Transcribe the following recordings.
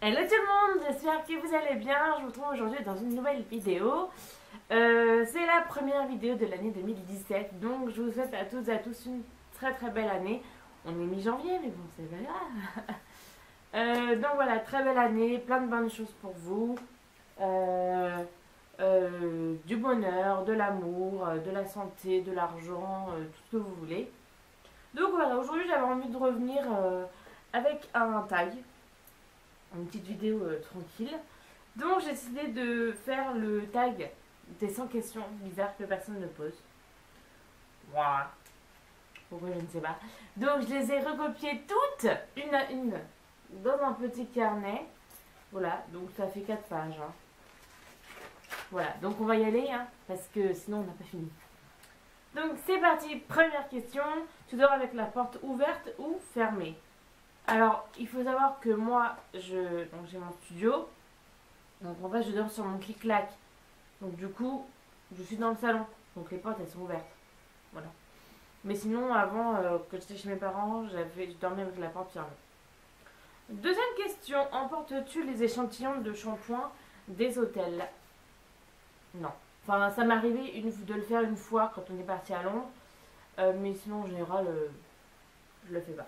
Hello tout le monde, j'espère que vous allez bien. Je vous retrouve aujourd'hui dans une nouvelle vidéo. C'est la première vidéo de l'année 2017, donc je vous souhaite à toutes et à tous une très belle année. On est mi-janvier, mais bon, c'est pas grave. Donc voilà, très belle année, plein de bonnes choses pour vous. Du bonheur, de l'amour, de la santé, de l'argent, tout ce que vous voulez. Donc voilà, aujourd'hui j'avais envie de revenir avec un tag, une petite vidéo tranquille. Donc j'ai décidé de faire le tag des 100 questions bizarres que personne ne pose. Voilà. Pourquoi je ne sais pas. Donc je les ai recopiées toutes, une à une, dans un petit carnet. Voilà, donc ça fait 4 pages. Hein. Voilà, donc on va y aller, hein, parce que sinon on n'a pas fini. Donc c'est parti, première question. Tu dors avec la porte ouverte ou fermée? Alors, il faut savoir que moi, donc j'ai mon studio. Donc en fait, je dors sur mon clic-clac. Donc du coup, je suis dans le salon. Donc les portes, elles sont ouvertes. Voilà. Mais sinon, avant, quand j'étais chez mes parents, je dormais avec la porte fermée. Deuxième question. Emportes-tu les échantillons de shampoing des hôtels? Non. Enfin, ça m'est arrivé de le faire une fois quand on est parti à Londres. Mais sinon, en général, je le fais pas.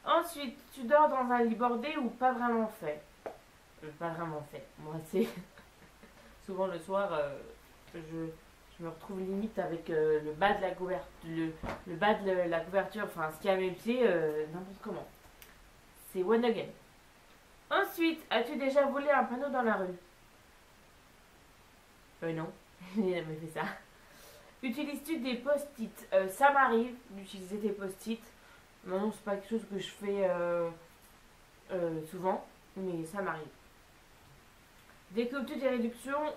Ensuite, tu dors dans un lit bordé ou pas vraiment fait? Pas vraiment fait. Moi, c'est souvent le soir, je me retrouve limite avec le bas de la couverture, le bas de la couverture, enfin, ce qui est à mes pieds, n'importe comment. C'est one again. Ensuite, as-tu déjà volé un panneau dans la rue? Non, j'ai jamais fait ça. Utilises-tu des post-it? Ça m'arrive d'utiliser des post-it. Non, c'est pas quelque chose que je fais souvent, mais ça m'arrive. Découpes-tu des réductions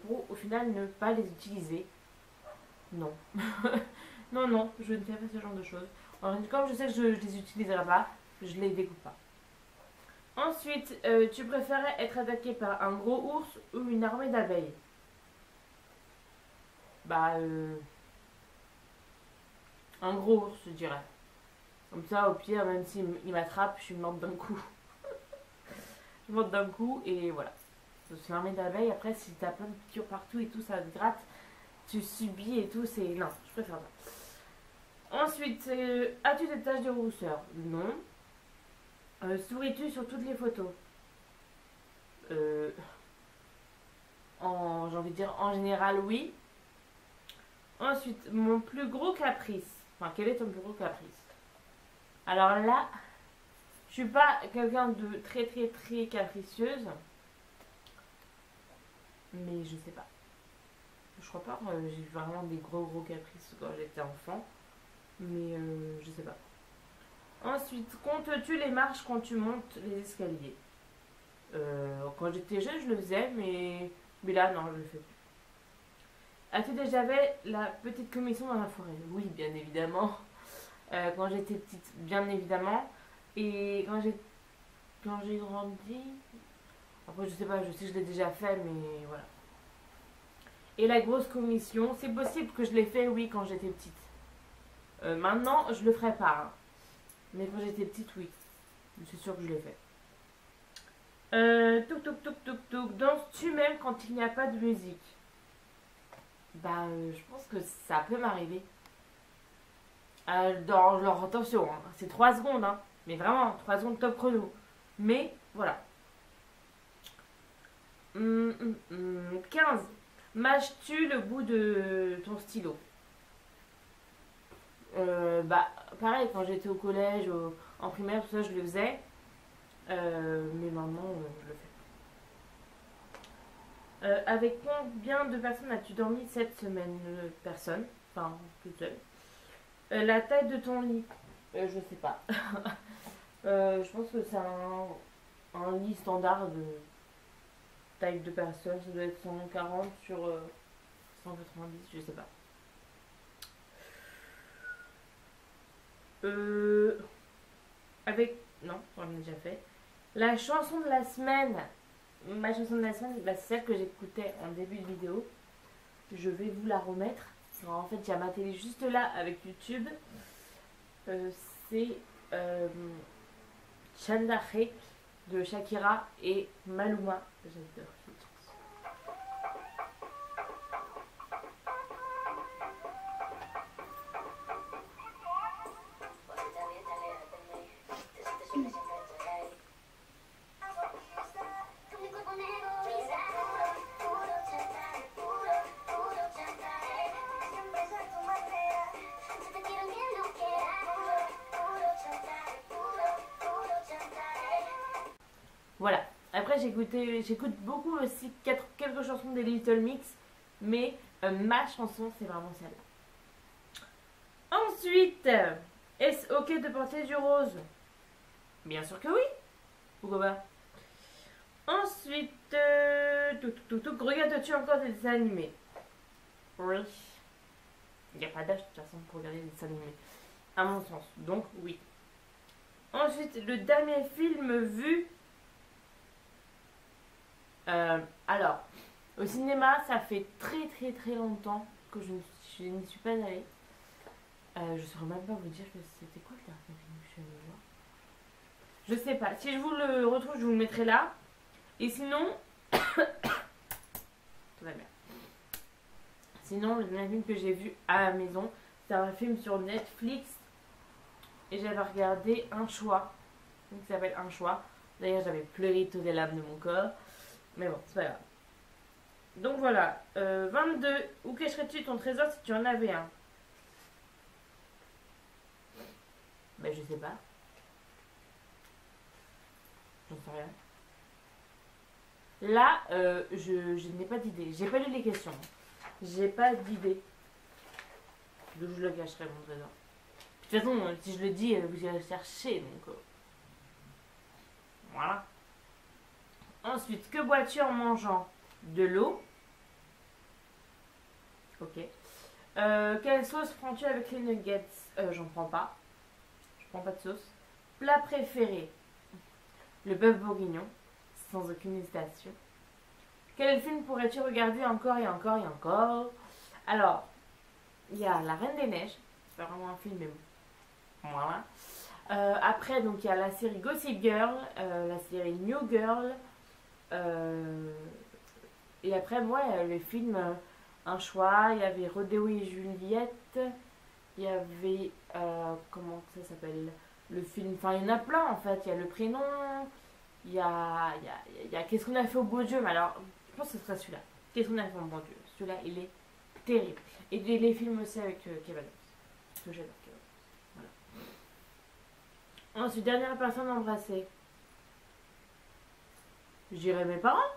pour au final ne pas les utiliser? Non. non, je ne fais pas ce genre de choses. Alors, comme je sais que je ne les utiliserai pas, je les découpe pas. Ensuite, tu préférais être attaqué par un gros ours ou une armée d'abeilles? Bah, un gros ours, je dirais. Comme ça, au pire, même s'il m'attrape, je suis morte d'un coup. Je suis morte d'un coup et voilà. C'est une armée d'abeilles. Après, si t'as plein de piqûres partout et tout, ça te gratte, tu subis et tout, c'est. Non, je préfère pas. Ensuite, as-tu des taches de rousseur? Non. Souris-tu sur toutes les photos? J'ai envie de dire en général, oui. Ensuite, mon plus gros caprice. Enfin, quel est ton plus gros caprice? Alors là, je suis pas quelqu'un de très capricieuse. Mais je sais pas. Je crois pas, j'ai eu vraiment des gros caprices quand j'étais enfant. Mais je sais pas. Ensuite, comptes-tu les marches quand tu montes les escaliers? Quand j'étais jeune, je le faisais, mais là, non, je le fais plus. As-tu déjà fait la petite commission dans la forêt? Oui, bien évidemment. Quand j'étais petite, bien évidemment. Et quand j'ai grandi. Après, je sais pas, je sais que je l'ai déjà fait, mais voilà. Et la grosse commission, c'est possible que je l'ai fait, oui, quand j'étais petite. Maintenant, je le ferai pas. Hein. Mais quand j'étais petite, oui. C'est sûr que je l'ai fait. Touk. Danses-tu même quand il n'y a pas de musique? Bah, je pense que ça peut m'arriver. Alors, attention, hein, c'est 3 secondes, hein. Mais vraiment, 3 secondes top chrono. Mais, voilà. 15. Mâches-tu le bout de ton stylo? Bah, pareil, quand j'étais au collège, en primaire, tout ça, je le faisais. Mais maintenant, je le fais. Avec combien de personnes as-tu dormi cette semaine? Personne. Enfin, toute seule. La taille de ton lit? Je sais pas. Je pense que c'est un lit standard de taille de personne. Ça doit être 140 sur 190, je sais pas. Avec. Non, on l'a déjà fait. La chanson de la semaine. Ma chanson de la semaine, bah, c'est celle que j'écoutais en début de vidéo. Je vais vous la remettre. Alors, en fait, j'ai ma télé juste là avec YouTube. C'est Chandache de Shakira et Maluma. J'adore cette chanson. Voilà. Après, j'écoute beaucoup aussi quelques chansons des Little Mix, mais ma chanson, c'est vraiment celle-là. Ensuite, est-ce ok de porter du rose? Bien sûr que oui. Pourquoi pas? Ensuite, regardes-tu encore des dessins animés? Oui. Il n'y a pas d'âge de toute façon pour regarder des dessins animés, à mon sens. Donc, oui. Ensuite, le dernier film vu. Alors, au cinéma, ça fait très longtemps que je n'y suis pas allée. Je saurais même pas vous dire que c'était quoi le dernier film que je suis allée voir. Je sais pas. Si je vous le retrouve, je vous le mettrai là. Et sinon, tout va bien. Sinon, le dernier film que j'ai vu à la maison, c'est un film sur Netflix. Et j'avais regardé Un choix. Qui s'appelle Un choix. D'ailleurs, j'avais pleuré toutes les larmes de mon corps. Mais bon, c'est pas grave. Donc voilà. 22. Où cacherais-tu ton trésor si tu en avais un? Ben, je sais pas. J'en sais rien. Là, je n'ai pas d'idée. J'ai pas lu les questions. J'ai pas d'idée d'où je le cacherai, mon trésor. De toute façon, si je le dis, vous irez le chercher. Donc, voilà. Ensuite, que bois-tu en mangeant? De l'eau. Ok. Quelle sauce prends-tu avec les nuggets? J'en prends pas. Je prends pas de sauce. Plat préféré? Le bœuf bourguignon. Sans aucune hésitation. Quel film pourrais-tu regarder encore et encore et encore? Alors, il y a La Reine des Neiges. C'est pas vraiment un film, mais bon. Voilà. Après, donc, il y a la série Gossip Girl, la série New Girl. Et après, moi, le film Un choix. Il y avait Rodéo et Juliette. Il y avait. Comment ça s'appelle? Le film. Enfin, il y en a plein en fait. Il y a Le Prénom. Il y a Qu'est-ce qu'on a fait au beau Dieu? Mais alors, je pense que ce sera celui-là. Qu'est-ce qu'on a fait au bon Dieu? Celui-là, il est terrible. Et les films aussi avec Kevin Adams. Parce que j'adore Kevin Adams. Voilà. Ensuite, dernière personne embrassée. Je dirais mes parents.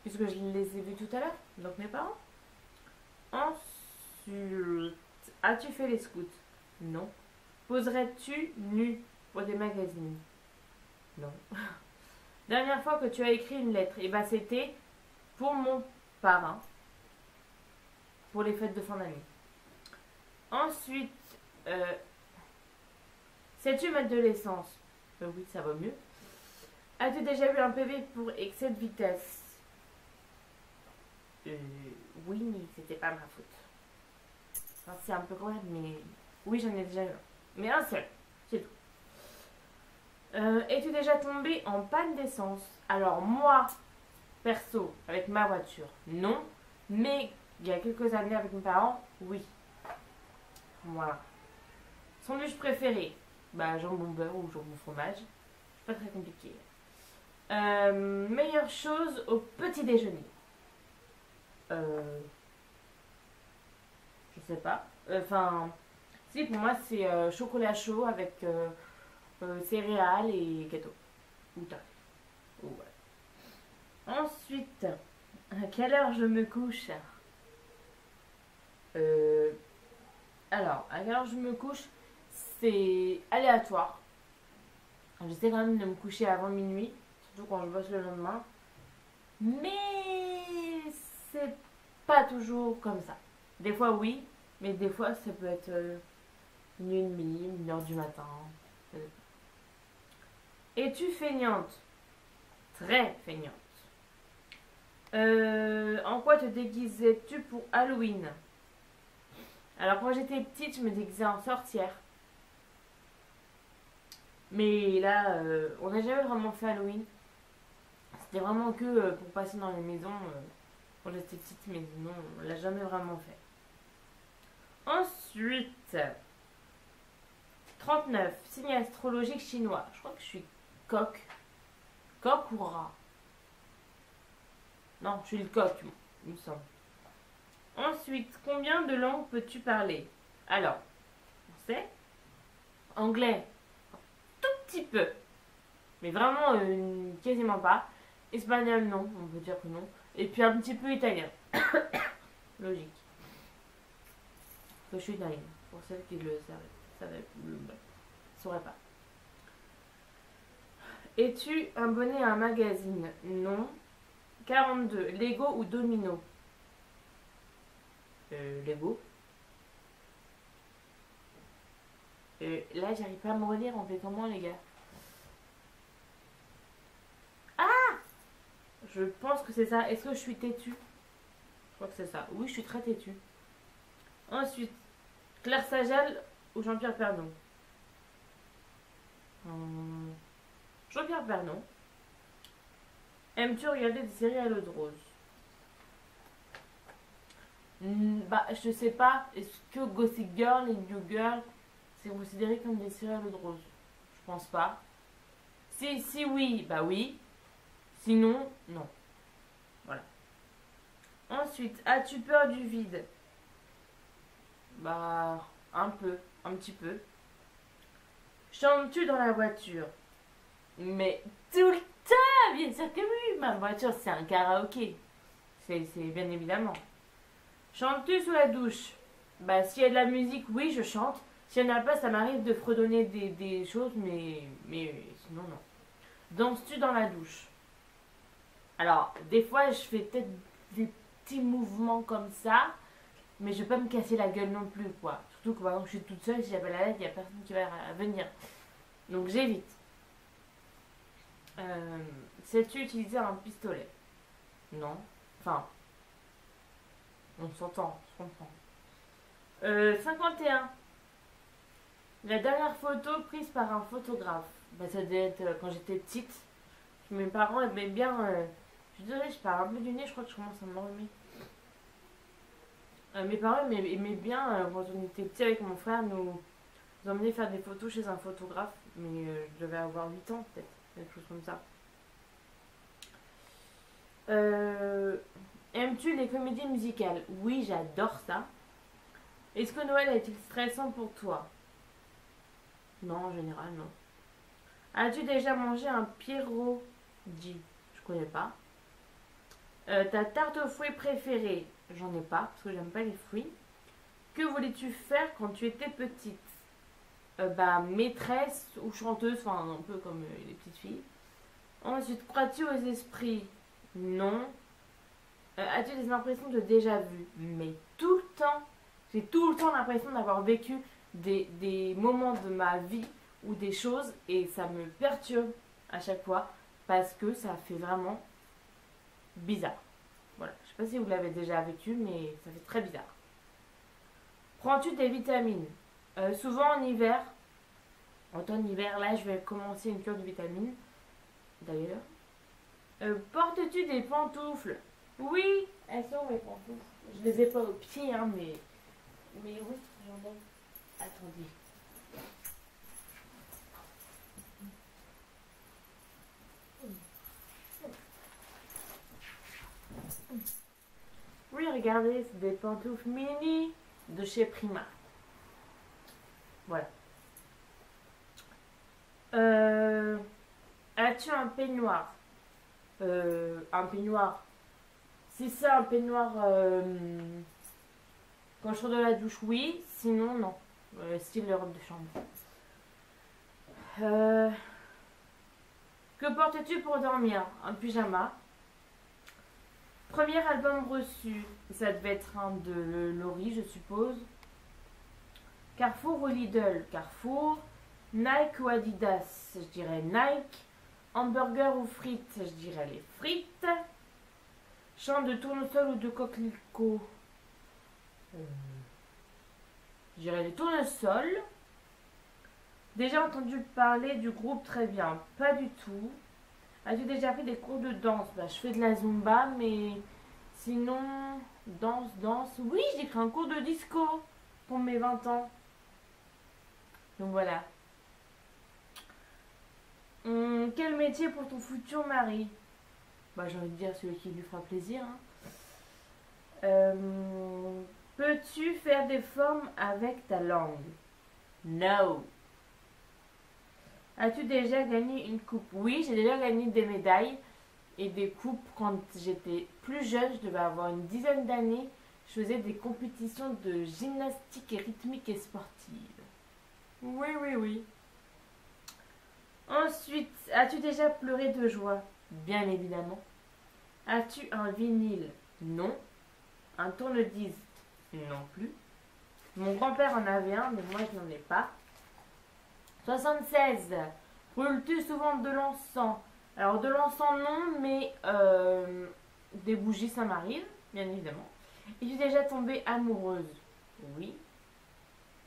Puisque je les ai vus tout à l'heure. Donc mes parents. Ensuite, as-tu fait les scouts? Non. Poserais-tu nu pour des magazines? Non. Dernière fois que tu as écrit une lettre, et bah c'était pour mon parrain, pour les fêtes de fin d'année. Ensuite, sais-tu mettre de l'essence? Oui, ça va mieux. As-tu déjà eu un PV pour excès de vitesse? Oui, mais c'était pas ma faute. Enfin, c'est un peu quand même, mais oui, j'en ai déjà eu un. Mais un seul, c'est tout. Es-tu déjà tombé en panne d'essence? Alors moi, perso, avec ma voiture, non. Mais il y a quelques années avec mes parents, oui. Voilà. Sandwich préféré? Bah jambon beurre ou jambon fromage. C'est pas très compliqué. Meilleure chose au petit déjeuner? Je sais pas. Enfin, si pour moi c'est chocolat chaud avec céréales et gâteau. Ou tarte. Ouais. Ensuite, à quelle heure je me couche? Alors, à quelle heure je me couche? C'est aléatoire. J'essaie quand même de me coucher avant minuit, surtout quand je bosse le lendemain. Mais c'est pas toujours comme ça. Des fois oui, mais des fois ça peut être 1h30, 1h du matin. Es-tu feignante? Très feignante. En quoi te déguisais-tu pour Halloween? Alors quand j'étais petite, je me déguisais en sorcière. Mais là, on n'a jamais vraiment fait Halloween. C'était vraiment que pour passer dans les maisons quand j'étais petite, mais non, on l'a jamais vraiment fait. Ensuite, 39, signe astrologique chinois. Je crois que je suis coq. Coq ou rat? Non, je suis le coq, il me semble. Ensuite, combien de langues peux-tu parler? Alors, français, anglais, tout petit peu, mais vraiment quasiment pas. Espagnol, non, on peut dire que non. Et puis un petit peu italien. Logique. Que je suis italienne, pour celles qui le sauraient pas. Es-tu abonné à un magazine? Non. 42. Lego ou Domino? Lego. Là, j'arrive pas à me relire. On fait comment, les gars? Ah! Je pense que c'est ça. Est-ce que je suis têtue? Je crois que c'est ça. Oui, je suis très têtue. Ensuite, Claire Sagel ou Jean-Pierre Pernaut? Jean-Pierre Pernaut. Aimes-tu regarder des séries à l'eau de rose? Bah, je sais pas. Est-ce que Gossip Girl et New Girl, c'est considéré comme des séries à l'eau de rose? Je pense pas. Si oui, bah oui. Sinon, non. Voilà. Ensuite, as-tu peur du vide? Bah, un peu, un petit peu. Chantes-tu dans la voiture? Mais tout le temps, bien sûr que oui. Ma voiture, c'est un karaoké. C'est bien évidemment. Chantes-tu sous la douche? Bah, s'il y a de la musique, oui, je chante. S'il n'y en a pas, ça m'arrive de fredonner des choses, mais sinon, non. Danses-tu dans la douche? Alors, des fois, je fais peut-être des petits mouvements comme ça, mais je vais pas me casser la gueule non plus, quoi. Surtout que, par exemple, je suis toute seule, si j'appelle à l'aide, il n'y a personne qui va venir. Donc, j'évite. Sais-tu utiliser un pistolet? Non. Enfin, on s'entend, on se comprend. 51. La dernière photo prise par un photographe. Bah, ça devait être quand j'étais petite. Mes parents aimaient bien. Je suis désolée, je parle un peu du nez, je crois que je commence à m'enrhumer. Mes parents aimaient bien, quand on était petits avec mon frère, nous emmener faire des photos chez un photographe. Mais je devais avoir 8 ans, peut-être. Quelque chose comme ça. Aimes-tu les comédies musicales? Oui, j'adore ça. Est-ce que Noël est-il stressant pour toi? Non, en général, non. As-tu déjà mangé un Pierrot? Je connais pas. Ta tarte aux fruits préférée? J'en ai pas, parce que j'aime pas les fruits. Que voulais-tu faire quand tu étais petite? Bah, maîtresse ou chanteuse, enfin, un peu comme les petites filles. Ensuite, crois-tu aux esprits? Non. As-tu des impressions de déjà vu? Mais tout le temps. J'ai tout le temps l'impression d'avoir vécu des moments de ma vie ou des choses et ça me perturbe à chaque fois parce que ça fait vraiment bizarre. Voilà, je sais pas si vous l'avez déjà vécu, mais ça fait très bizarre. Prends-tu des vitamines? Souvent en hiver, automne-hiver, là je vais commencer une cure de vitamines. D'ailleurs, portes-tu des pantoufles? Oui, elles sont mes pantoufles. Je les ai pas aux pieds, hein, mais oui, j'en ai. Attendez. Oui, regardez, c'est des pantoufles mini de chez Prima. Voilà. As-tu un peignoir? Un peignoir. Si c'est un peignoir quand je sors de la douche, oui. Sinon, non. Style robe de chambre. Que portes-tu pour dormir? Un pyjama. Premier album reçu, ça devait être un de Laurie, je suppose. Carrefour ou Lidl? Carrefour. Nike ou Adidas? Je dirais Nike. Hamburger ou frites? Je dirais les frites. Champ de tournesol ou de coquelicot? Je dirais les tournesols. Déjà entendu parler du groupe Très bien? Pas du tout. As-tu déjà fait des cours de danse? Bah, je fais de la Zumba, mais sinon, danse. Oui, j'ai pris un cours de disco pour mes 20 ans. Donc voilà. Quel métier pour ton futur mari? Bah, j'ai envie de dire celui qui lui fera plaisir, hein. Peux-tu faire des formes avec ta langue? No. As-tu déjà gagné une coupe? Oui, j'ai déjà gagné des médailles et des coupes quand j'étais plus jeune. Je devais avoir une dizaine d'années. Je faisais des compétitions de gymnastique et rythmique et sportive. Oui, oui, oui. Ensuite, as-tu déjà pleuré de joie? Bien évidemment. As-tu un vinyle? Non. Un tourne-disque? Non plus. Mon grand-père en avait un, mais moi je n'en ai pas. 76. Brûles-tu souvent de l'encens? Alors de l'encens non, mais des bougies ça m'arrive, bien évidemment. Es-tu déjà tombée amoureuse? Oui.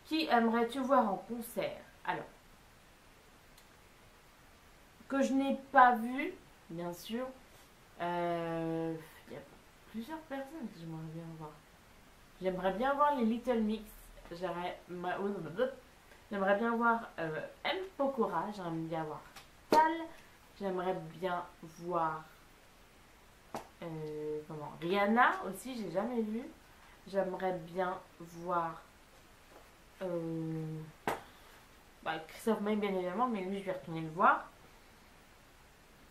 Qui aimerais-tu voir en concert? Alors, que je n'ai pas vu, bien sûr. Il y a plusieurs personnes que j'aimerais bien voir. J'aimerais bien voir les Little Mix. J'aimerais bien voir M. Pokora. J'aimerais bien voir Tal. J'aimerais bien voir Rihanna aussi, j'ai jamais vu. J'aimerais bien voir Christophe Maé, bien évidemment, mais lui, je vais retourner le voir.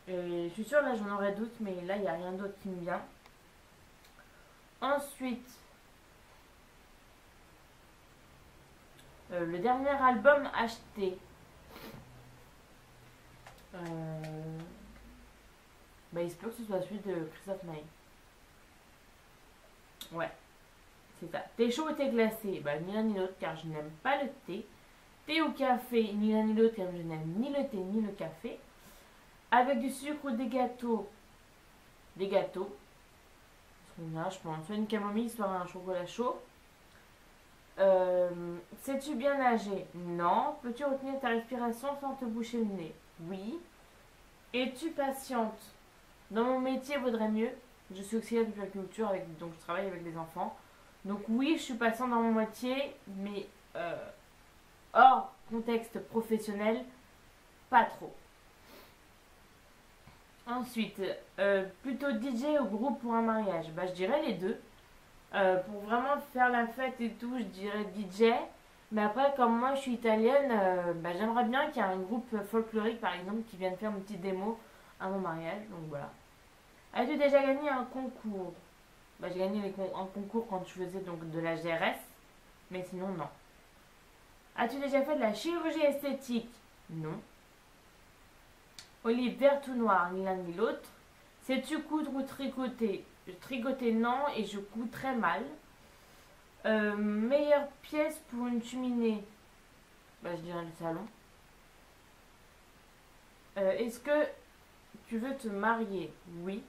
Je suis sûre, là, j'en aurais d'autres, mais là, il n'y a rien d'autre qui me vient. Ensuite, le dernier album acheté. Il se peut que ce soit celui de Christophe Maé. Ouais, c'est ça. Thé chaud ou thé glacé? Ni l'un ni l'autre, car je n'aime pas le thé. Thé ou café? Ni l'un ni l'autre, car je n'aime ni le thé ni le café. Avec du sucre ou des gâteaux? Des gâteaux. Là, je pense soit une camomille, soit un chocolat chaud. Sais-tu bien nager? Non. Peux-tu retenir ta respiration sans te boucher le nez? Oui. Es-tu patiente? Dans mon métier, vaudrait mieux. Je suis auxiliaire de culture, donc je travaille avec des enfants. Donc oui, je suis patiente dans mon métier, mais hors contexte professionnel, pas trop. Ensuite, plutôt DJ ou groupe pour un mariage? Je dirais les deux. Pour vraiment faire la fête et tout, je dirais DJ. Mais après, comme moi je suis italienne, j'aimerais bien qu'il y ait un groupe folklorique par exemple qui vienne faire une petite démo à mon mariage. Donc voilà. As-tu déjà gagné un concours? J'ai gagné un concours quand je faisais donc de la GRS. Mais sinon, non. As-tu déjà fait de la chirurgie esthétique? Non. Olive verte ou noire, ni l'un ni l'autre. Sais-tu coudre ou tricoter? Tricoter non et je couds très mal. Meilleure pièce pour une cheminée? Je dirais le salon. Est-ce que tu veux te marier? Oui.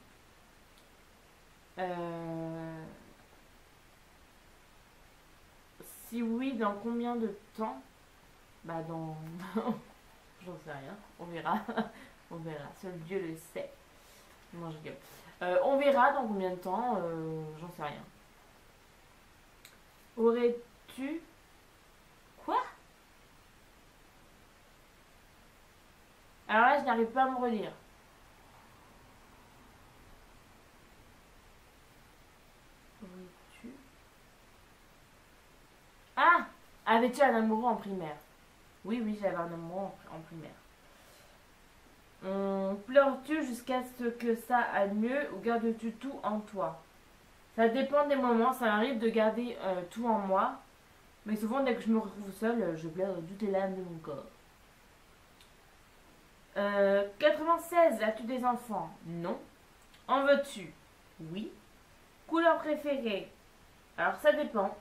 Si oui, dans combien de temps? Dans... J'en sais rien. On verra. On verra. Seul Dieu le sait. Non, je rigole. On verra dans combien de temps. J'en sais rien. Aurais-tu... Quoi? Alors là, je n'arrive pas à me relire. Aurais-tu... Ah! Avais-tu un amoureux en primaire? Oui, j'avais un amoureux en primaire. Pleures-tu jusqu'à ce que ça aille mieux ou gardes-tu tout en toi? Ça dépend des moments, ça m'arrive de garder tout en moi, mais souvent dès que je me retrouve seule, je pleure toutes les larmes de mon corps. 96, as-tu des enfants? Non. En veux-tu? Oui. Couleur préférée? Alors ça dépend.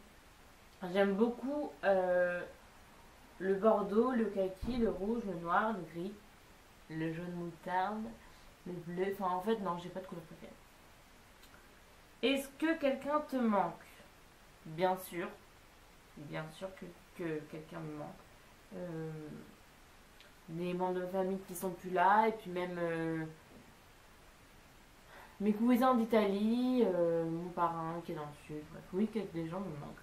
J'aime beaucoup le bordeaux, le kaki, le rouge, le noir, le gris, le jaune moutarde, le bleu. Enfin en fait non, j'ai pas de couleur préférée. Est-ce que quelqu'un te manque? Bien sûr. Bien sûr que quelqu'un me manque. des membres de famille qui sont plus là, et puis même mes cousins d'Italie, mon parrain qui est dans le sud, bref, oui, des gens me manquent.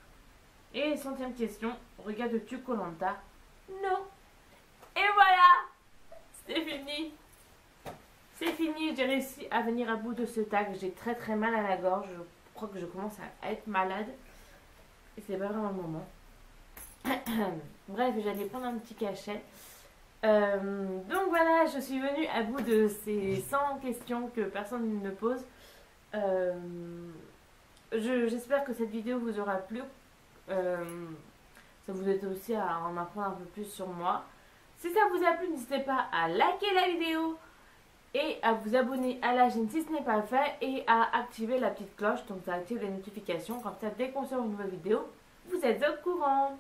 Et centième question, regardes-tu koh? Non. Et voilà, c'est fini. C'est fini, j'ai réussi à venir à bout de ce tag. J'ai très très mal à la gorge, je crois que je commence à être malade. Et c'est pas vraiment le moment. Bref, j'allais prendre un petit cachet. Donc voilà, je suis venue à bout de ces 100 questions que personne ne pose. J'espère que cette vidéo vous aura plu. Ça vous aide aussi à en apprendre un peu plus sur moi. Si ça vous a plu, n'hésitez pas à liker la vidéo et à vous abonner à la chaîne si ce n'est pas fait et à activer la petite cloche, donc ça active les notifications. Comme ça, dès qu'on sort une nouvelle vidéo, vous êtes au courant.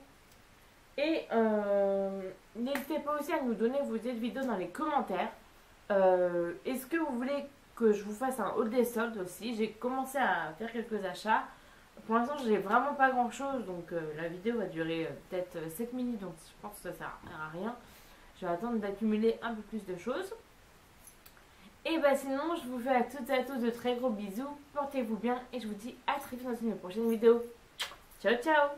Et n'hésitez pas aussi à nous donner vos idées de vidéos dans les commentaires. Est-ce que vous voulez que je vous fasse un haul des soldes aussi? J'ai commencé à faire quelques achats. Pour l'instant, j'ai vraiment pas grand chose, donc la vidéo va durer peut-être 7 minutes, donc je pense que ça sert à rien. Je vais attendre d'accumuler un peu plus de choses. Et bah sinon, je vous fais à toutes et à tous de très gros bisous. Portez-vous bien et je vous dis à très vite dans une prochaine vidéo. Ciao ciao!